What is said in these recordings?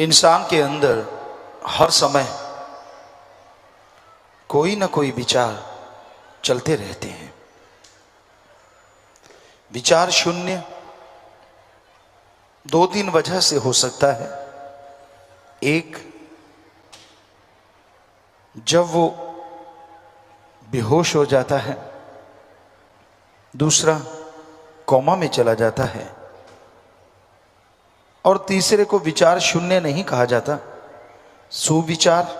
इंसान के अंदर हर समय कोई ना कोई विचार चलते रहते हैं। विचार शून्य दो तीन वजह से हो सकता है। एक, जब वो बेहोश हो जाता है। दूसरा, कोमा में चला जाता है। और तीसरे को विचार शून्य नहीं कहा जाता, सुविचार,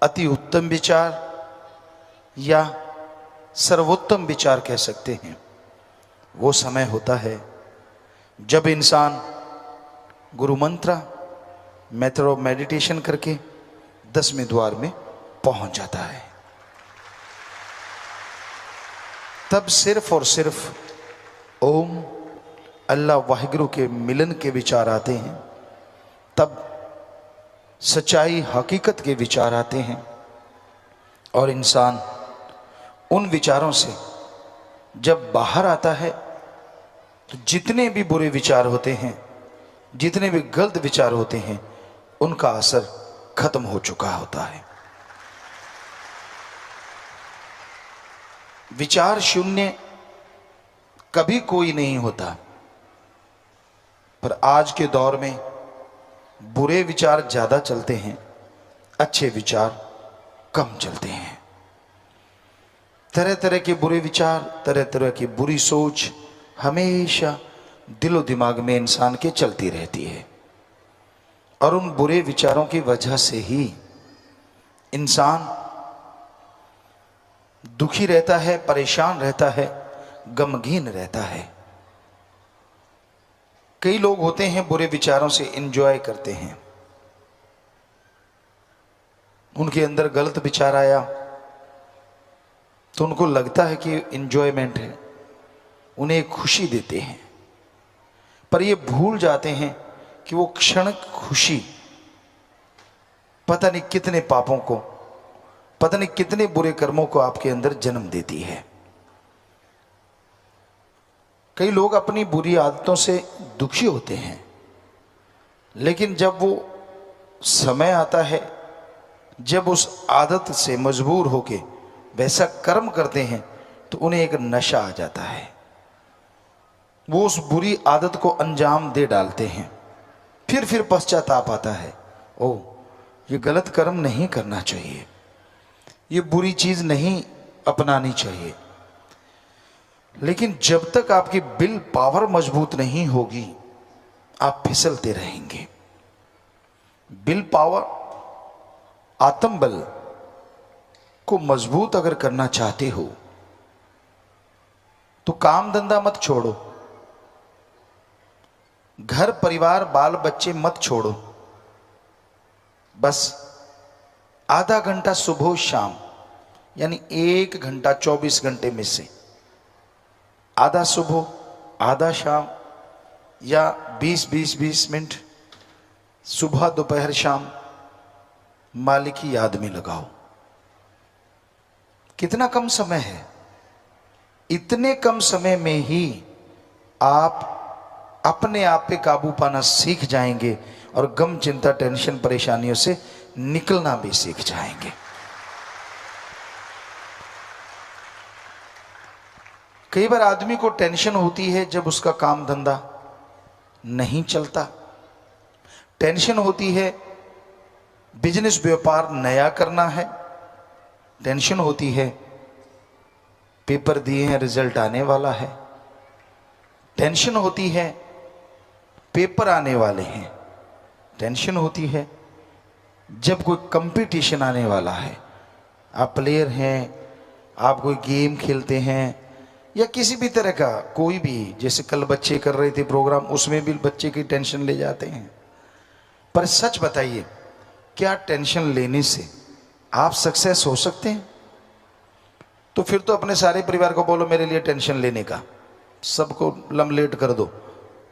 अति उत्तम विचार या सर्वोत्तम विचार कह सकते हैं। वो समय होता है जब इंसान गुरु मंत्र मेथड ऑफ मेडिटेशन करके 10वें द्वार में पहुंच जाता है। तब सिर्फ और सिर्फ ओम अल्लाह वाहिगुरु के मिलन के विचार आते हैं। तब सच्चाई हकीकत के विचार आते हैं और इंसान उन विचारों से जब बाहर आता है तो जितने भी बुरे विचार होते हैं, जितने भी गलत विचार होते हैं, उनका असर खत्म हो चुका होता है। विचार शून्य कभी कोई नहीं होता, पर आज के दौर में बुरे विचार ज्यादा चलते हैं, अच्छे विचार कम चलते हैं। तरह तरह के बुरे विचार, तरह तरह की बुरी सोच हमेशा दिलो दिमाग में इंसान के चलती रहती है। और उन बुरे विचारों की वजह से ही इंसान दुखी रहता है, परेशान रहता है, गमगीन रहता है। कई लोग होते हैं बुरे विचारों से एंजॉय करते हैं। उनके अंदर गलत विचार आया तो उनको लगता है कि एंजॉयमेंट है, उन्हें खुशी देते हैं। पर ये भूल जाते हैं कि वो क्षण खुशी पता नहीं कितने पापों को, पता नहीं कितने बुरे कर्मों को आपके अंदर जन्म देती है। कई लोग अपनी बुरी आदतों से दुखी होते हैं, लेकिन जब वो समय आता है, जब उस आदत से मजबूर होके वैसा कर्म करते हैं तो उन्हें एक नशा आ जाता है। वो उस बुरी आदत को अंजाम दे डालते हैं। फिर पश्चाताप आता है, ओ ये गलत कर्म नहीं करना चाहिए, ये बुरी चीज नहीं अपनानी चाहिए। लेकिन जब तक आपकी विल पावर मजबूत नहीं होगी, आप फिसलते रहेंगे। विल पावर, आत्मबल को मजबूत अगर करना चाहते हो तो काम धंधा मत छोड़ो, घर परिवार बाल बच्चे मत छोड़ो। बस आधा घंटा सुबह शाम, यानी 1 घंटा 24 घंटे में से आधा सुबह आधा शाम या 20 मिनट सुबह दोपहर शाम मालिक की याद में लगाओ। कितना कम समय है, इतने कम समय में ही आप अपने आप पे काबू पाना सीख जाएंगे और गम चिंता टेंशन परेशानियों से निकलना भी सीख जाएंगे। कई बार आदमी को टेंशन होती है जब उसका काम धंधा नहीं चलता, टेंशन होती है बिजनेस व्यापार नया करना है, टेंशन होती है पेपर दिए हैं रिजल्ट आने वाला है, टेंशन होती है पेपर आने वाले हैं, टेंशन होती है जब कोई कंपटीशन आने वाला है। आप प्लेयर हैं, आप कोई गेम खेलते हैं या किसी भी तरह का कोई भी, जैसे कल बच्चे कर रहे थे प्रोग्राम, उसमें भी बच्चे की टेंशन ले जाते हैं। पर सच बताइए, क्या टेंशन लेने से आप सक्सेस हो सकते हैं? तो फिर तो अपने सारे परिवार को बोलो मेरे लिए टेंशन लेने का, सबको लमलेट कर दो,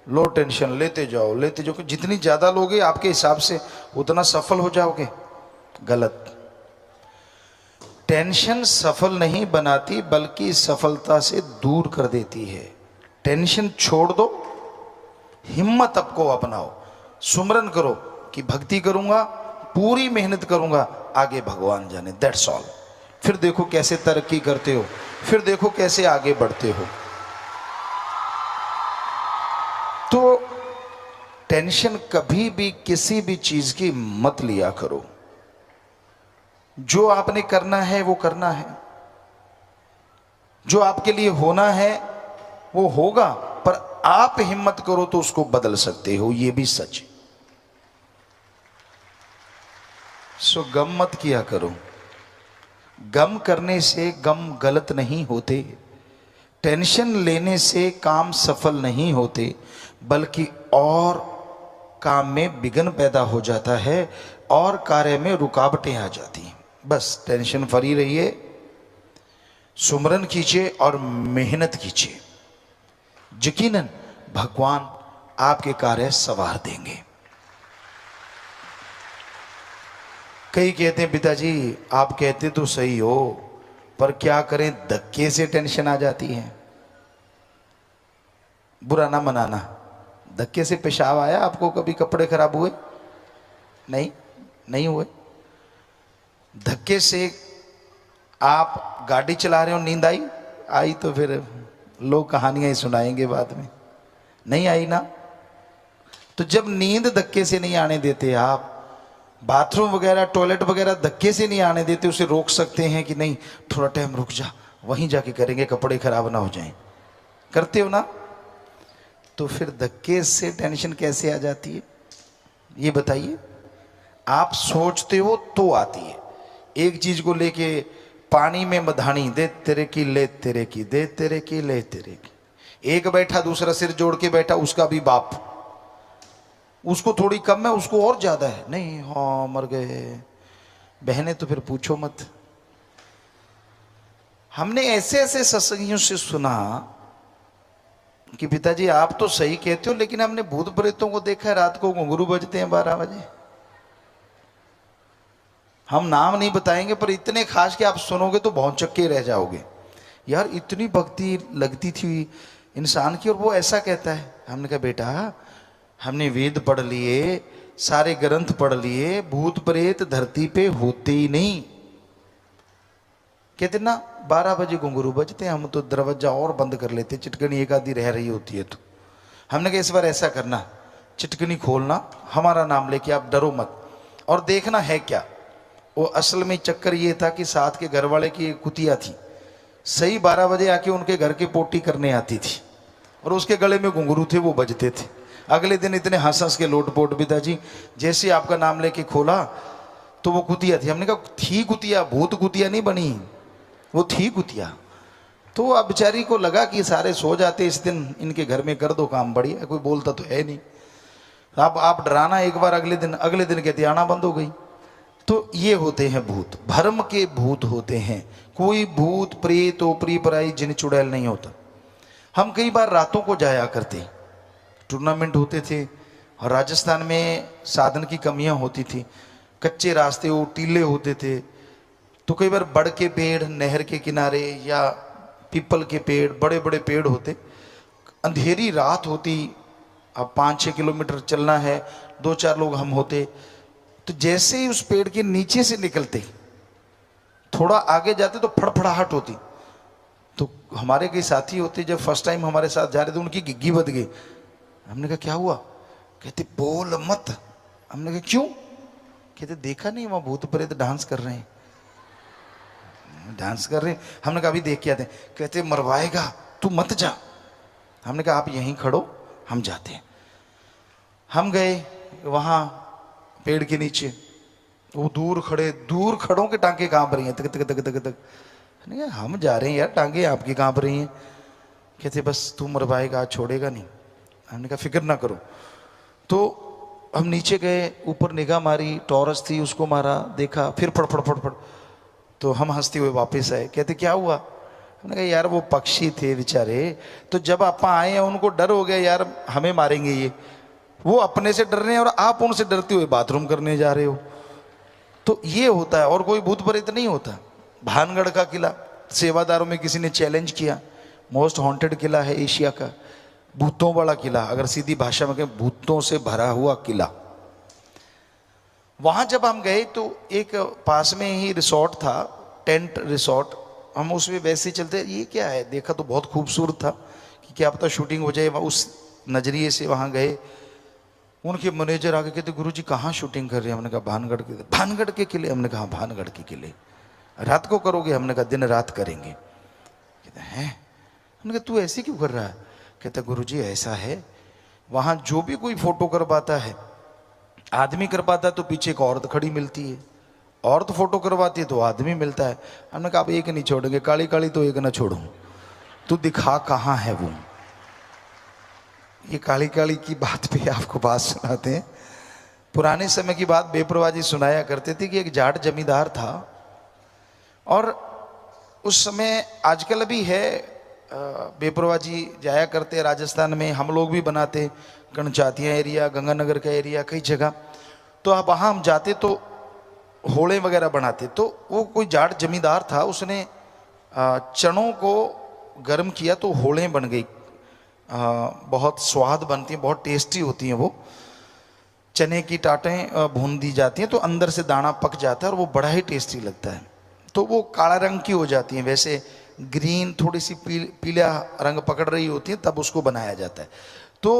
लो टेंशन लेते जाओ लेते जाओ। जितनी ज्यादा लोगे आपके हिसाब से उतना सफल हो जाओगे। गलत। टेंशन सफल नहीं बनाती, बल्कि सफलता से दूर कर देती है। टेंशन छोड़ दो, हिम्मत आपको अपनाओ, सुमरन करो, कि भक्ति करूंगा, पूरी मेहनत करूंगा, आगे भगवान जाने, दैट्स ऑल। फिर देखो कैसे तरक्की करते हो, फिर देखो कैसे आगे बढ़ते हो। तो टेंशन कभी भी किसी भी चीज की मत लिया करो। जो आपने करना है वो करना है, जो आपके लिए होना है वो होगा, पर आप हिम्मत करो तो उसको बदल सकते हो, ये भी सच है। सो गम मत किया करो। गम करने से गम गलत नहीं होते, टेंशन लेने से काम सफल नहीं होते, बल्कि और काम में विघ्न पैदा हो जाता है और कार्य में रुकावटें आ जाती हैं। बस टेंशन फ्री रहिए, सुमरन कीजिए और मेहनत कीजिए, यकीनन भगवान आपके कार्य सवार देंगे। कई कहते हैं पिताजी आप कहते तो सही हो, पर क्या करें धक्के से टेंशन आ जाती है। बुरा ना मनाना, धक्के से पेशाब आया आपको? कभी कपड़े खराब हुए? नहीं हुए। धक्के से आप गाड़ी चला रहे हो, नींद आई तो फिर लोग कहानियां ही सुनाएंगे बाद में, नहीं आई ना। तो जब नींद धक्के से नहीं आने देते आप, बाथरूम वगैरह टॉयलेट वगैरह धक्के से नहीं आने देते, उसे रोक सकते हैं कि नहीं थोड़ा टाइम रुक जा, वहीं जाके करेंगे, कपड़े खराब ना हो जाएं, करते हो ना। तो फिर धक्के से टेंशन कैसे आ जाती है ये बताइए। आप सोचते हो तो आती है। एक चीज को लेके पानी में मधानी, दे तेरे की ले तेरे की, दे तेरे की ले तेरे की। एक बैठा दूसरा सिर जोड़ के बैठा, उसका भी बाप, उसको थोड़ी कम है उसको और ज्यादा है, नहीं हाँ मर गए। बहनें तो फिर पूछो मत। हमने ऐसे ऐसे सत्संगियों से सुना कि पिताजी आप तो सही कहते हो, लेकिन हमने भूत प्रेतों को देखा है रात को घुंघरू बजते हैं 12 बजे। हम नाम नहीं बताएंगे, पर इतने खास कि आप सुनोगे तो भौंचक्के रह जाओगे। यार इतनी भक्ति लगती थी इंसान की, और वो ऐसा कहता है। हमने कहा बेटा हमने वेद पढ़ लिए, सारे ग्रंथ पढ़ लिए, भूत प्रेत धरती पे होते ही नहीं। कहते ना 12 बजे घुंघरू बजते, हम तो दरवाजा और बंद कर लेते, चिटकनी एक आधी रह रही होती है तो। हमने कहा इस बार ऐसा करना, चिटकनी खोलना, हमारा नाम लेके, आप डरो मत, और देखना है क्या। वो असल में चक्कर ये था कि साथ के घर वाले की एक कुतिया थी, सही 12 बजे आके उनके घर के पोटी करने आती थी, और उसके गले में घुंघरू थे, वो बजते थे। अगले दिन इतने हंस हंस के लोटपोट, पिताजी जैसे आपका नाम लेके खोला तो वो कुतिया थी। हमने कहा थी कुतिया, भूत कुतिया नहीं बनी, वो थी कुतिया। तो अब बेचारी को लगा कि सारे सो जाते इस दिन, इनके घर में कर दो काम, बढ़िया, कोई बोलता तो है नहीं। अब आप डराना एक बार, अगले दिन कहती आना बंद हो गई। तो ये होते हैं भूत, भरम के भूत होते हैं। कोई भूत प्रेत ओपरी पराई जिन चुड़ैल नहीं होता। हम कई बार रातों को जाया करते, टूर्नामेंट होते थे, और राजस्थान में साधन की कमियां होती थी, कच्चे रास्ते वो टीले होते थे। तो कई बार बड़ के पेड़ नहर के किनारे या पीपल के पेड़, बड़े बड़े पेड़ होते, अंधेरी रात होती, अब 5-6 किलोमीटर चलना है, 2-4 लोग हम होते। तो जैसे ही उस पेड़ के नीचे से निकलते, थोड़ा आगे जाते तो फड़फड़ाहट होती। तो हमारे कई साथी होते, जब फर्स्ट टाइम हमारे साथ जा रहे थे, उनकी गिग्गी बज गई। हमने कहा क्या हुआ? कहते बोल मत। हमने कहा क्यों? कहते देखा नहीं वहां भूत प्रेत डांस कर रहे हैं, डांस कर रहे हैं। हमने कहा अभी देख के आते हैं। कहते मरवाएगा, तू मत जा। हमने कहा आप यहीं खड़ो, हम जाते हैं। हम गए वहां पेड़ के नीचे, वो दूर खड़ों के टांगे कांप रही हैं, तक तक तक तक तक। नहीं हम जा रहे हैं यार, टांगे आपकी कांप रही हैं। कहते बस तू मरवाएगा, छोड़ेगा नहीं। हमने कहा फिक्र ना करो। तो हम नीचे गए, ऊपर निगाह मारी, टॉरस थी, उसको मारा, देखा, फिर फड़ फड़ फड़ फड़। तो हम हंसते हुए वापस आए। कहते क्या हुआ? हमने कहा यार वो पक्षी थे बेचारे, तो जब आप आए हैं उनको डर हो गया यार हमें मारेंगे ये, वो अपने से डर रहे हैं और आप उनसे डरते हुए बाथरूम करने जा रहे हो। तो ये होता है, और कोई भूत प्रेत नहीं होता। भानगढ़ का किला, सेवादारों में किसी ने चैलेंज किया, मोस्ट हॉन्टेड किला है एशिया का, भूतों वाला किला, अगर सीधी भाषा में कहें भूतों से भरा हुआ किला। वहाँ जब हम गए तो एक पास में ही रिसोर्ट था, टेंट रिसोर्ट। हम उसमें वैसे ही चलते, ये क्या है, देखा तो बहुत खूबसूरत था कि क्या पता शूटिंग हो जाए। उस नज़रिए से वहाँ गए। उनके मैनेजर आके कहते गुरुजी कहाँ शूटिंग कर रहे हैं? हमने कहा भानगढ़ के। भानगढ़ के किले? हमने कहा भानगढ़ के किले। रात को करोगे? हमने कहा दिन रात करेंगे। कहते हैं? हमने कहा तू ऐसे क्यों कर रहा है? कहता गुरुजी ऐसा है, वहाँ जो भी कोई फोटो करवाता है, आदमी करवाता है तो पीछे एक औरत खड़ी मिलती है, औरत फोटो करवाती है तो आदमी मिलता है। हमने कहा अब एक नहीं छोड़ेंगे, काली काली तो एक ना छोड़ूं, तू दिखा कहाँ है वो। ये काली काली की बात पे आपको बात सुनाते हैं। पुराने समय की बात बेपरवाजी सुनाया करते थे कि एक जाट जमींदार था, और उस समय आजकल भी है, बेपरवाजी जाया करते राजस्थान में, हम लोग भी बनाते, कणचातिया एरिया, गंगानगर का एरिया, कई जगह। तो अब वहाँ हम जाते तो होले वगैरह बनाते। तो वो कोई जाट जमींदार था, उसने चनों को गर्म किया तो होले बन गई। बहुत स्वाद बनती हैं, बहुत टेस्टी होती हैं वो। चने की टाटें भून दी जाती हैं तो अंदर से दाना पक जाता है और वो बड़ा ही टेस्टी लगता है। तो वो काला रंग की हो जाती हैं, वैसे ग्रीन थोड़ी सी पीला रंग पकड़ रही होती है, तब उसको बनाया जाता है। तो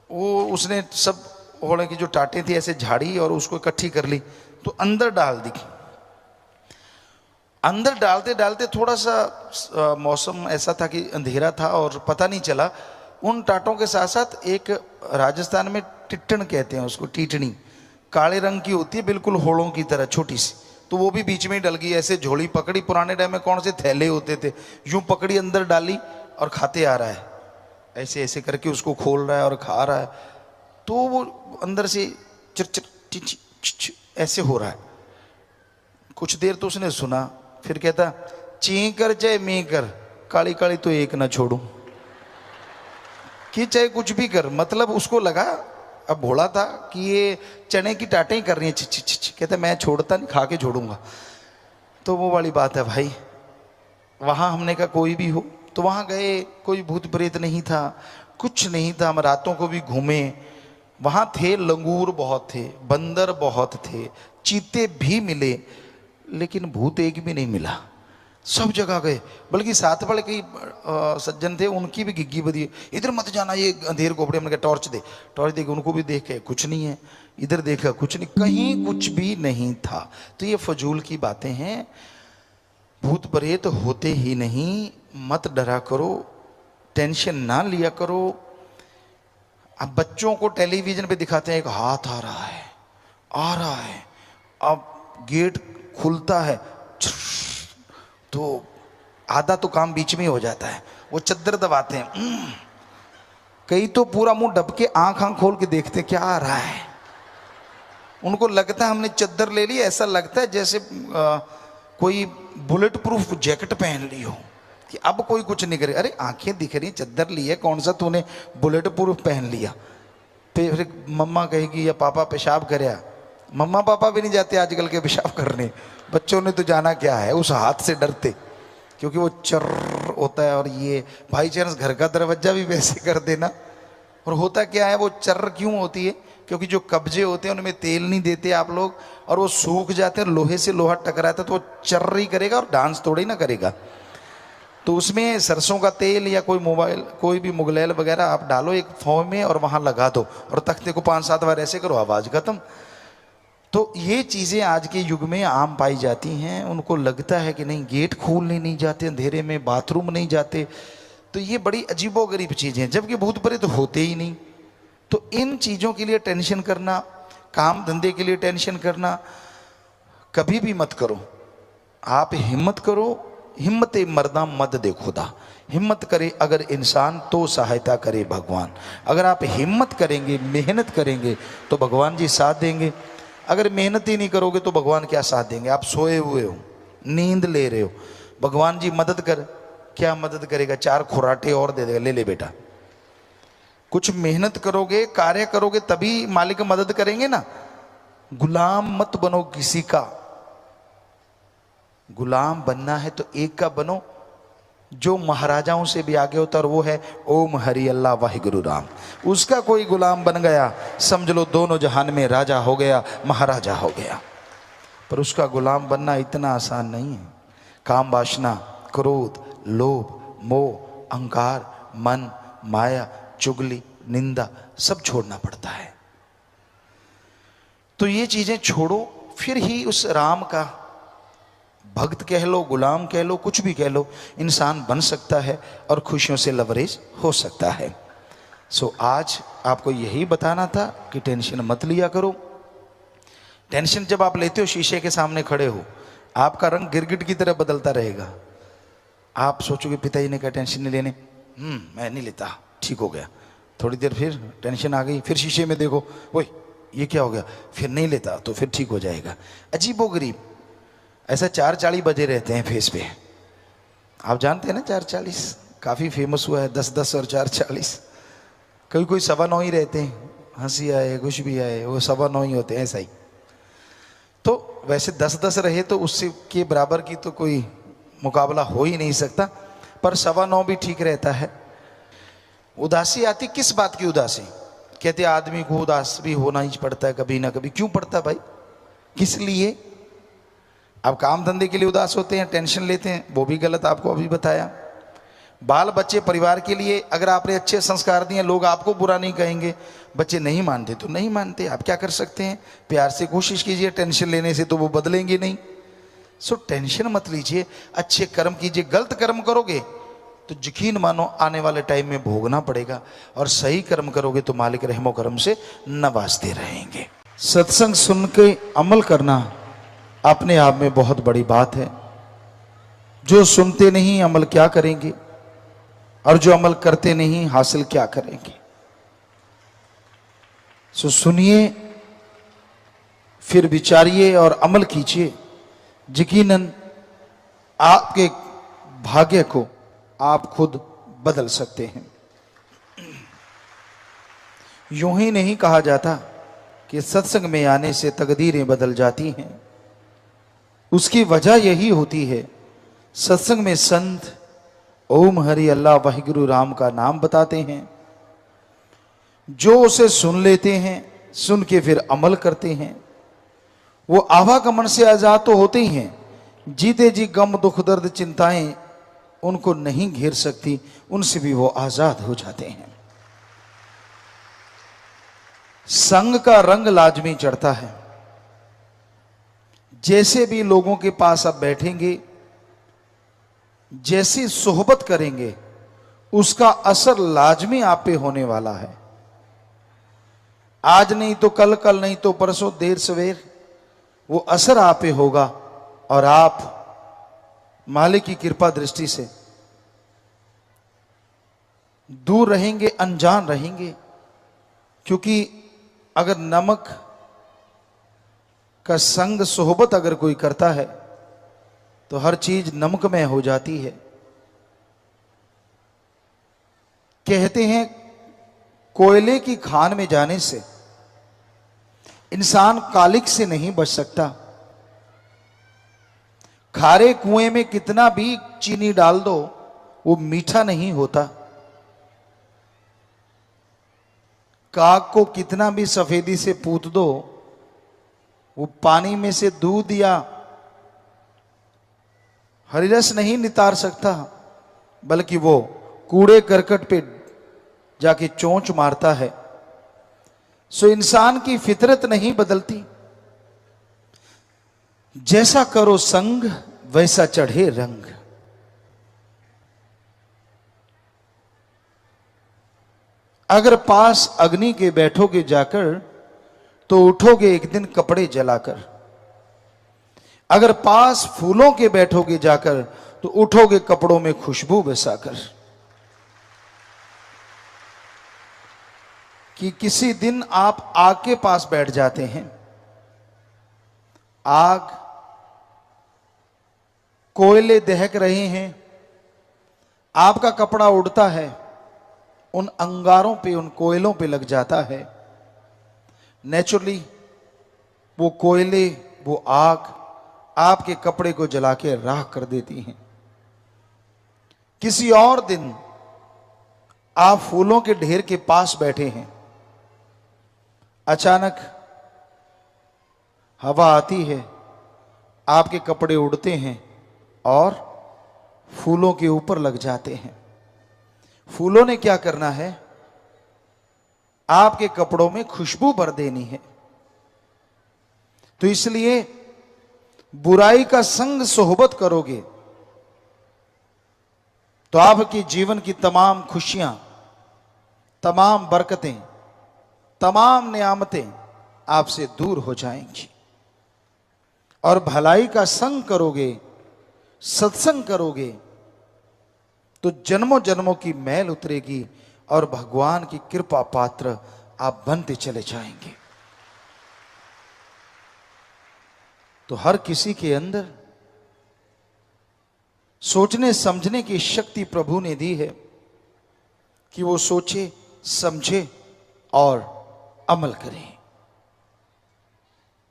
वो उसने सब होले की जो टाटें थी ऐसे झाड़ी और उसको इकट्ठी कर ली, तो अंदर डाल दी। अंदर डालते डालते थोड़ा सा मौसम ऐसा था कि अंधेरा था और पता नहीं चला। उन टाटों के साथ साथ एक राजस्थान में टिट्टण कहते हैं उसको, टीटनी, काले रंग की होती है, बिल्कुल होड़ों की तरह छोटी सी, तो वो भी बीच में ही डल गई। ऐसे झोली पकड़ी, पुराने टाइम में कौन से थैले होते थे, यूं पकड़ी, अंदर डाली और खाते आ रहा है, ऐसे ऐसे करके उसको खोल रहा है और खा रहा है। तो वो अंदर से चिर चिर ऐसे हो रहा है। कुछ देर तो उसने सुना, फिर कहता ची कर चाहे मी कर, काली काली तो एक ना छोड़ू, कि चाहे कुछ भी कर। मतलब उसको लगा, अब भोला था, कि ये चने की टाटें ही कर रही हैं, छि। कहता मैं छोड़ता नहीं, खा के छोड़ूंगा। तो वो वाली बात है भाई। वहाँ हमने कहा कोई भी हो, तो वहाँ गए, कोई भूत प्रेत नहीं था, कुछ नहीं था। हम रातों को भी घूमे, वहाँ थे लंगूर बहुत थे, बंदर बहुत थे, चीते भी मिले, लेकिन भूत एक भी नहीं मिला। सब जगह गए, बल्कि साथ वाले कई सज्जन थे, उनकी भी गिग्गी बदी, इधर मत जाना, ये अंधेर कोपड़े। हमने कहा टॉर्च दे, टॉर्च दे के उनको भी देख के कुछ नहीं है, इधर देखा कुछ नहीं, कहीं कुछ भी नहीं था। तो ये फजूल की बातें हैं, भूत प्रेत होते ही नहीं, मत डरा करो, टेंशन ना लिया करो। अब बच्चों को टेलीविजन पे दिखाते हैं एक हाथ आ रहा है, आ रहा है, अब गेट खुलता है तो आधा तो काम बीच में ही हो जाता है, वो चद्दर दबाते हैं, कई तो पूरा मुंह डब के आंख खोल के देखते क्या आ रहा है। उनको लगता है हमने चद्दर ले ली, ऐसा लगता है जैसे कोई बुलेट प्रूफ जैकेट पहन ली हो कि अब कोई कुछ नहीं करे। अरे आंखें दिख रही, चद्दर ली है, कौन सा तूने बुलेट प्रूफ पहन लिया। फिर मम्मा कहेगी या पापा पेशाब करया, मम्मा पापा भी नहीं जाते आजकल के पेशाब करने, बच्चों ने तो जाना क्या है, उस हाथ से डरते, क्योंकि वो चर्र होता है। और ये भाई चांस घर का दरवाजा भी वैसे कर देना। और होता क्या है, वो चर्र क्यों होती है, क्योंकि जो कब्जे होते हैं उनमें तेल नहीं देते आप लोग, और वो सूख जाते हैं, लोहे से लोहा टकराता है तो वो चर्र ही करेगा और डांस थोड़ी ना करेगा। तो उसमें सरसों का तेल या कोई भी मुगलैल वगैरह आप डालो एक फॉर्म में और वहाँ लगा दो, और तख्ते को 5-7 बार ऐसे करो, आवाज़ खत्म। तो ये चीज़ें आज के युग में आम पाई जाती हैं। उनको लगता है कि नहीं, गेट खोलने नहीं जाते अंधेरे में, बाथरूम नहीं जाते, तो ये बड़ी अजीबोगरीब चीज़ें हैं, जबकि भूत प्रेत होते ही नहीं। तो इन चीज़ों के लिए टेंशन करना, काम धंधे के लिए टेंशन करना कभी भी मत करो। आप हिम्मत करो, हिम्मत मर्दा मद दे खुदा। हिम्मत करे अगर इंसान तो सहायता करे भगवान। अगर आप हिम्मत करेंगे, मेहनत करेंगे तो भगवान जी साथ देंगे। अगर मेहनत ही नहीं करोगे तो भगवान क्या साथ देंगे। आप सोए हुए हो, नींद ले रहे हो, भगवान जी मदद कर, क्या मदद करेगा, 4 खुराटे और दे देगा, ले ले बेटा। कुछ मेहनत करोगे, कार्य करोगे, तभी मालिक मदद करेंगे ना। गुलाम मत बनो किसी का, गुलाम बनना है तो एक का बनो, जो महाराजाओं से भी आगे होता, और वो है ओम हरि अल्लाह वाहिगुरु राम। उसका कोई गुलाम बन गया, समझ लो दोनों जहान में राजा हो गया, महाराजा हो गया। पर उसका गुलाम बनना इतना आसान नहीं है। काम वासना, क्रोध, लोभ, मोह, अहंकार, मन, माया, चुगली, निंदा सब छोड़ना पड़ता है। तो ये चीजें छोड़ो, फिर ही उस राम का भक्त कह लो, गुलाम कह लो, कुछ भी कह लो, इंसान बन सकता है और खुशियों से लवरेज हो सकता है। सो आज आपको यही बताना था कि टेंशन मत लिया करो। टेंशन जब आप लेते हो, शीशे के सामने खड़े हो, आपका रंग गिरगिट की तरह बदलता रहेगा। आप सोचोगे पिताजी ने कहा टेंशन नहीं लेने, मैं नहीं लेता, ठीक हो गया। थोड़ी देर फिर टेंशन आ गई, फिर शीशे में देखो, ओए ये क्या हो गया, फिर नहीं लेता तो फिर ठीक हो जाएगा। अजीबोगरीब ऐसा 4:40 बजे रहते हैं फेस पे। आप जानते हैं ना 4:40 काफ़ी फेमस हुआ है, 10-10 और 4:40। कभी कोई 9:15 ही रहते हैं, हंसी आए कुछ भी आए, वो 9:15 ही होते हैं, ऐसा ही। तो वैसे 10-10 रहे तो उससे के बराबर की तो कोई मुकाबला हो ही नहीं सकता, पर 9:15 भी ठीक रहता है। उदासी आती किस बात की उदासी? कहते आदमी को उदास भी होना ही पड़ता है कभी ना कभी। क्यों पड़ता है भाई, किस लिए? अब काम धंधे के लिए उदास होते हैं, टेंशन लेते हैं, वो भी गलत, आपको अभी बताया। बाल बच्चे परिवार के लिए अगर आपने अच्छे संस्कार दिए, लोग आपको बुरा नहीं कहेंगे। बच्चे नहीं मानते तो नहीं मानते, आप क्या कर सकते हैं? प्यार से कोशिश कीजिए, टेंशन लेने से तो वो बदलेंगे नहीं। सो टेंशन मत लीजिए, अच्छे कर्म कीजिए। गलत कर्म करोगे तो यकीन मानो आने वाले टाइम में भोगना पड़ेगा, और सही कर्म करोगे तो मालिक रहमो करम से नवाजते रहेंगे। सत्संग सुन के अमल करना अपने आप में बहुत बड़ी बात है। जो सुनते नहीं अमल क्या करेंगे, और जो अमल करते नहीं हासिल क्या करेंगे। सो सुनिए, फिर विचारिए और अमल कीजिए। यकीनन आपके भाग्य को आप खुद बदल सकते हैं। यूं ही नहीं कहा जाता कि सत्संग में आने से तकदीरें बदल जाती हैं। उसकी वजह यही होती है, सत्संग में संत ओम हरि अल्लाह वाहिगुरु राम का नाम बताते हैं। जो उसे सुन लेते हैं, सुन के फिर अमल करते हैं, वो आवागमन से आजाद तो होते ही हैं। जीते जी गम दुख दर्द चिंताएं उनको नहीं घेर सकती, उनसे भी वो आजाद हो जाते हैं। संग का रंग लाजमी चढ़ता है। जैसे भी लोगों के पास आप बैठेंगे, जैसी सोहबत करेंगे, उसका असर लाजमी आप पे होने वाला है। आज नहीं तो कल, कल नहीं तो परसों, देर सवेर वो असर आप पे होगा, और आप मालिक की कृपा दृष्टि से दूर रहेंगे, अनजान रहेंगे। क्योंकि अगर नमक का संग सोहबत अगर कोई करता है तो हर चीज नमकमय हो जाती है। कहते हैं कोयले की खान में जाने से इंसान कालिक से नहीं बच सकता। खारे कुएं में कितना भी चीनी डाल दो वो मीठा नहीं होता। काग को कितना भी सफेदी से पूत दो, वो पानी में से दूध या हरिरस नहीं नितार सकता, बल्कि वो कूड़े करकट पे जाके चोंच मारता है। सो इंसान की फितरत नहीं बदलती। जैसा करो संग वैसा चढ़े रंग। अगर पास अग्नि के बैठोगे जाकर तो उठोगे एक दिन कपड़े जलाकर। अगर पास फूलों के बैठोगे जाकर तो उठोगे कपड़ों में खुशबू बसाकर। कि किसी दिन आप आग के पास बैठ जाते हैं, आग कोयले दहक रहे हैं, आपका कपड़ा उड़ता है, उन अंगारों पे, उन कोयलों पे लग जाता है। नेचुरली वो कोयले, वो आग आपके कपड़े को जला के राख कर देती हैं। किसी और दिन आप फूलों के ढेर के पास बैठे हैं, अचानक हवा आती है, आपके कपड़े उड़ते हैं और फूलों के ऊपर लग जाते हैं। फूलों ने क्या करना है? आपके कपड़ों में खुशबू भर देनी है। तो इसलिए बुराई का संग सोहबत करोगे तो आपकी जीवन की तमाम खुशियां, तमाम बरकतें, तमाम नियामतें आपसे दूर हो जाएंगी। और भलाई का संग करोगे, सत्संग करोगे तो जन्मों जन्मों की मैल उतरेगी और भगवान की कृपा पात्र आप बनते चले जाएंगे। तो हर किसी के अंदर सोचने समझने की शक्ति प्रभु ने दी है कि वो सोचे, समझे और अमल करे।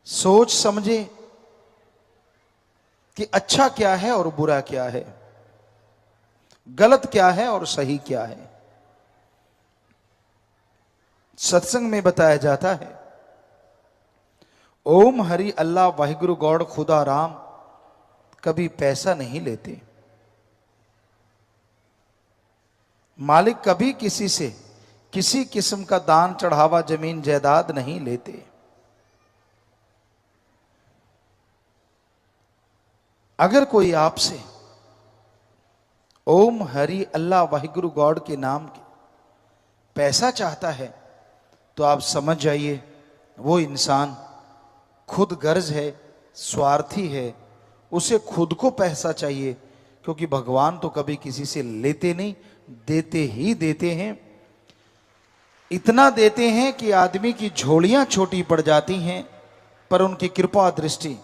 सोच समझे कि अच्छा क्या है और बुरा क्या है, गलत क्या है और सही क्या है। सत्संग में बताया जाता है, ओम हरि अल्लाह वाहिगुरु गॉड खुदा राम कभी पैसा नहीं लेते। मालिक कभी किसी से किसी किस्म का दान चढ़ावा जमीन जायदाद नहीं लेते। अगर कोई आपसे ओम हरि अल्लाह वाहिगुरु गॉड के नाम के पैसा चाहता है तो आप समझ जाइए वो इंसान खुद गर्ज है, स्वार्थी है, उसे खुद को पैसा चाहिए। क्योंकि भगवान तो कभी किसी से लेते नहीं, देते ही देते हैं। इतना देते हैं कि आदमी की झोलियां छोटी पड़ जाती हैं, पर उनकी कृपा दृष्टि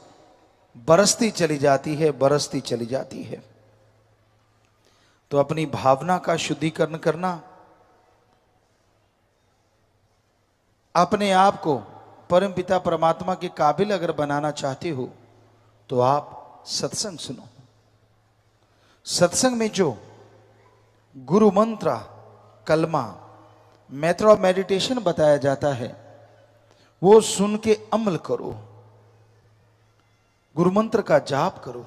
बरसती चली जाती है, बरसती चली जाती है। तो अपनी भावना का शुद्धिकरण करना, अपने आप को परमपिता परमात्मा के काबिल अगर बनाना चाहते हो तो आप सत्संग सुनो। सत्संग में जो गुरु मंत्र, कलमा, मेथड ऑफ मेडिटेशन बताया जाता है वो सुन के अमल करो। गुरु मंत्र का जाप करो,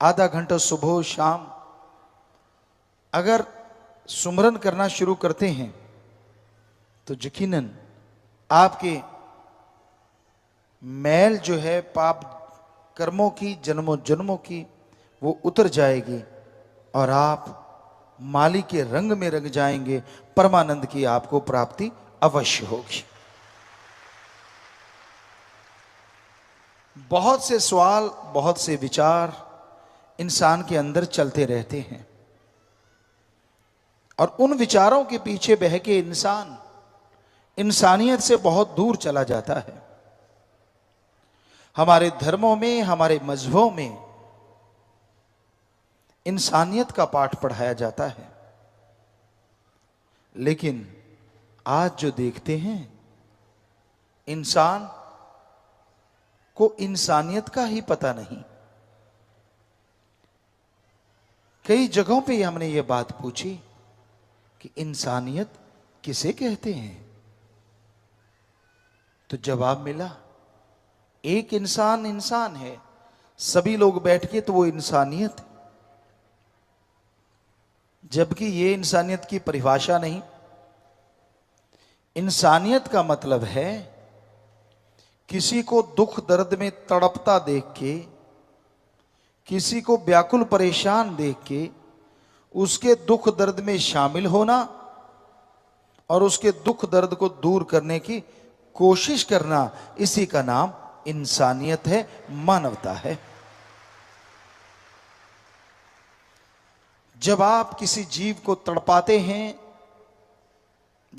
आधा घंटा सुबह शाम अगर सुमरन करना शुरू करते हैं तो यकीनन आपके मैल जो है पाप कर्मों की, जन्मों जन्मों की, वो उतर जाएगी और आप माली के रंग में रंग जाएंगे। परमानंद की आपको प्राप्ति अवश्य होगी। बहुत से सवाल, बहुत से विचार इंसान के अंदर चलते रहते हैं और उन विचारों के पीछे बह के इंसान इंसानियत से बहुत दूर चला जाता है। हमारे धर्मों में, हमारे मजहबों में इंसानियत का पाठ पढ़ाया जाता है, लेकिन आज जो देखते हैं इंसान को इंसानियत का ही पता नहीं। कई जगहों पे हमने ये बात पूछी कि इंसानियत किसे कहते हैं, तो जवाब मिला एक इंसान इंसान है, सभी लोग बैठ के तो वो इंसानियत है। जबकि ये इंसानियत की परिभाषा नहीं। इंसानियत का मतलब है किसी को दुख दर्द में तड़पता देख के, किसी को व्याकुल परेशान देख के उसके दुख दर्द में शामिल होना और उसके दुख दर्द को दूर करने की कोशिश करना, इसी का नाम इंसानियत है, मानवता है। जब आप किसी जीव को तड़पाते हैं,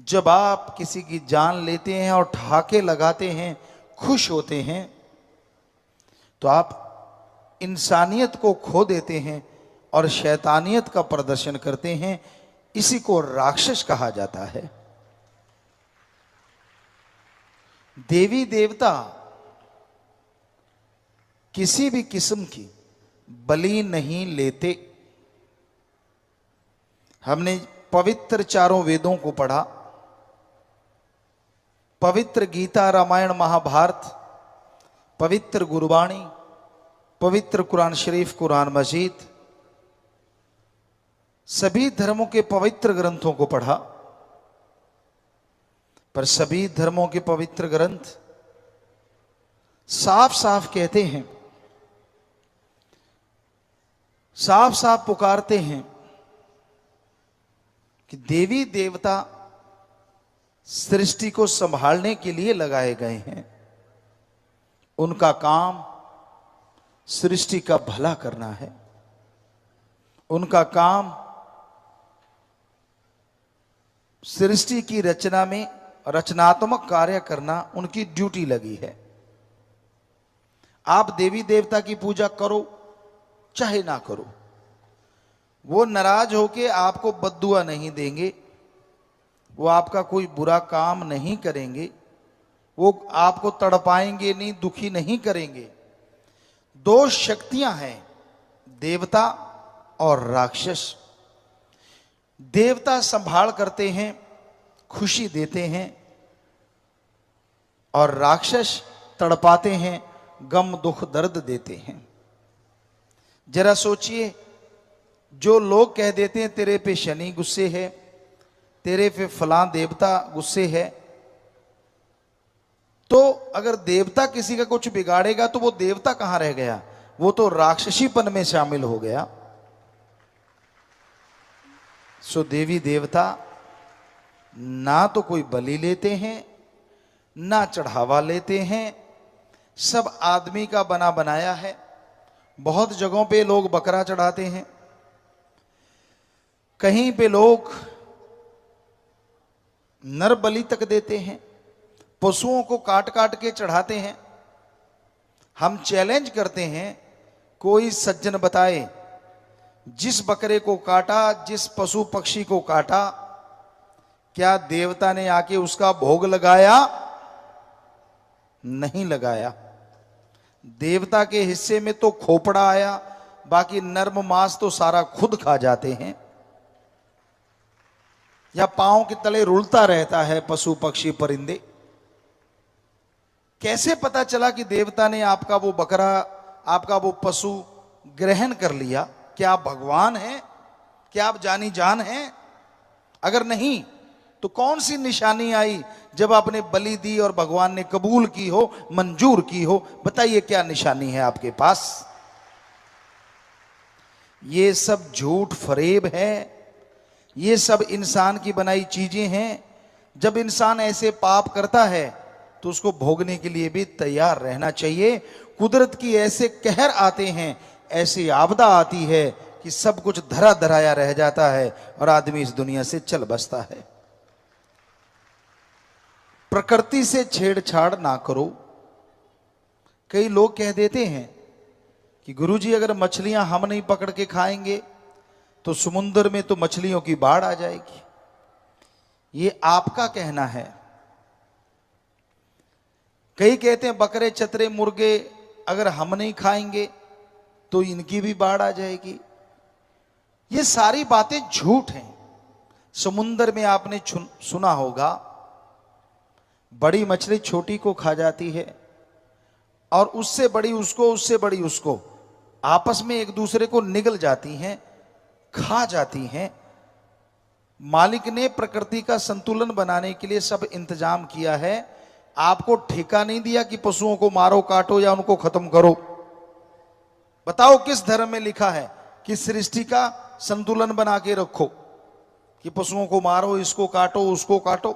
जब आप किसी की जान लेते हैं और ठहाके लगाते हैं, खुश होते हैं, तो आप इंसानियत को खो देते हैं और शैतानियत का प्रदर्शन करते हैं। इसी को राक्षस कहा जाता है। देवी देवता किसी भी किस्म की बलि नहीं लेते। हमने पवित्र चारों वेदों को पढ़ा, पवित्र गीता, रामायण, महाभारत, पवित्र गुरबाणी, पवित्र कुरान शरीफ, कुरान मजीद, सभी धर्मों के पवित्र ग्रंथों को पढ़ा। पर सभी धर्मों के पवित्र ग्रंथ साफ साफ कहते हैं, साफ साफ पुकारते हैं कि देवी देवता सृष्टि को संभालने के लिए लगाए गए हैं। उनका काम सृष्टि का भला करना है। उनका काम सृष्टि की रचना में रचनात्मक कार्य करना उनकी ड्यूटी लगी है। आप देवी देवता की पूजा करो चाहे ना करो, वो नाराज होके आपको बद्दुआ नहीं देंगे, वो आपका कोई बुरा काम नहीं करेंगे, वो आपको तड़पाएंगे नहीं, दुखी नहीं करेंगे। दो शक्तियां हैं, देवता और राक्षस। देवता संभाल करते हैं, खुशी देते हैं, और राक्षस तड़पाते हैं, गम दुख दर्द देते हैं। जरा सोचिए, जो लोग कह देते हैं तेरे पे शनि गुस्से है, तेरे पे फलां देवता गुस्से है, तो अगर देवता किसी का कुछ बिगाड़ेगा तो वो देवता कहां रह गया? वो तो राक्षसीपन में शामिल हो गया। सो देवी देवता ना तो कोई बलि लेते हैं, ना चढ़ावा लेते हैं, सब आदमी का बना बनाया है। बहुत जगहों पे लोग बकरा चढ़ाते हैं, कहीं पे लोग नर बलि तक देते हैं, पशुओं को काट काट के चढ़ाते हैं। हम चैलेंज करते हैं, कोई सज्जन बताए जिस बकरे को काटा, जिस पशु पक्षी को काटा, क्या देवता ने आके उसका भोग लगाया? नहीं लगाया। देवता के हिस्से में तो खोपड़ा आया, बाकी नर्म मांस तो सारा खुद खा जाते हैं, या पांव के तले रुलता रहता है पशु पक्षी परिंदे। कैसे पता चला कि देवता ने आपका वो बकरा, आपका वो पशु ग्रहण कर लिया? क्या आप भगवान हैं? क्या आप जानी जान हैं? अगर नहीं तो कौन सी निशानी आई जब आपने बलि दी और भगवान ने कबूल की हो, मंजूर की हो? बताइए क्या निशानी है आपके पास? ये सब झूठ फरेब है, ये सब इंसान की बनाई चीजें हैं। जब इंसान ऐसे पाप करता है तो उसको भोगने के लिए भी तैयार रहना चाहिए। कुदरत की ऐसे कहर आते हैं, ऐसी आपदा आती है कि सब कुछ धरा धराया रह जाता है और आदमी इस दुनिया से चल बसता है। प्रकृति से छेड़छाड़ ना करो। कई लोग कह देते हैं कि गुरुजी अगर मछलियां हम नहीं पकड़ के खाएंगे तो समुद्र में तो मछलियों की बाढ़ आ जाएगी। ये आपका कहना है। कई कहते हैं बकरे चतरे मुर्गे अगर हम नहीं खाएंगे तो इनकी भी बाढ़ आ जाएगी। ये सारी बातें झूठ हैं। समुद्र में आपने सुना होगा, बड़ी मछली छोटी को खा जाती है और उससे बड़ी उसको, उससे बड़ी उसको, आपस में एक दूसरे को निगल जाती हैं, खा जाती हैं। मालिक ने प्रकृति का संतुलन बनाने के लिए सब इंतजाम किया है। आपको ठेका नहीं दिया कि पशुओं को मारो, काटो या उनको खत्म करो। बताओ किस धर्म में लिखा है कि सृष्टि का संतुलन बना के रखो, कि पशुओं को मारो, इसको काटो, उसको काटो?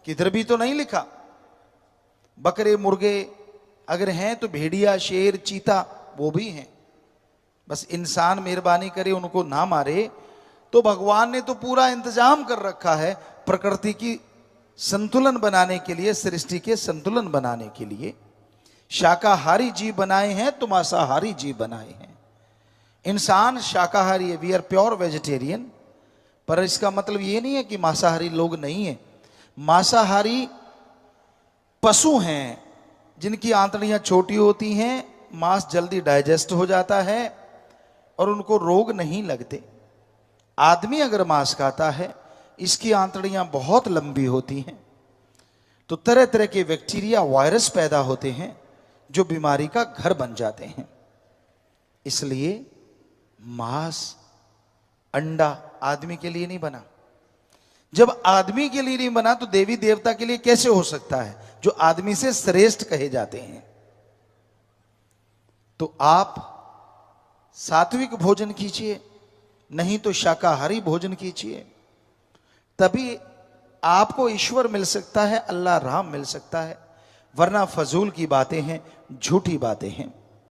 किधर भी तो नहीं लिखा। बकरे मुर्गे अगर हैं तो भेड़िया, शेर, चीता वो भी हैं। बस इंसान मेहरबानी करे उनको ना मारे। तो भगवान ने तो पूरा इंतजाम कर रखा है प्रकृति की संतुलन बनाने के लिए, सृष्टि के संतुलन बनाने के लिए। शाकाहारी जीव बनाए हैं तो मांसाहारी जीव बनाए हैं। इंसान शाकाहारी है, वी आर प्योर वेजिटेरियन, पर इसका मतलब ये नहीं है कि मांसाहारी लोग नहीं है। मांसाहारी पशु हैं जिनकी आंतड़ियां छोटी होती हैं, मांस जल्दी डाइजेस्ट हो जाता है और उनको रोग नहीं लगते। आदमी अगर मांस खाता है, इसकी आंतड़ियां बहुत लंबी होती हैं, तो तरह तरह के बैक्टीरिया, वायरस पैदा होते हैं जो बीमारी का घर बन जाते हैं। इसलिए मांस, अंडा आदमी के लिए नहीं बना। जब आदमी के लिए नहीं बना तो देवी देवता के लिए कैसे हो सकता है, जो आदमी से श्रेष्ठ कहे जाते हैं। तो आप सात्विक भोजन कीजिए, नहीं तो शाकाहारी भोजन कीजिए, तभी आपको ईश्वर मिल सकता है, अल्लाह राम मिल सकता है। वरना फजूल की बातें हैं, झूठी बातें हैं।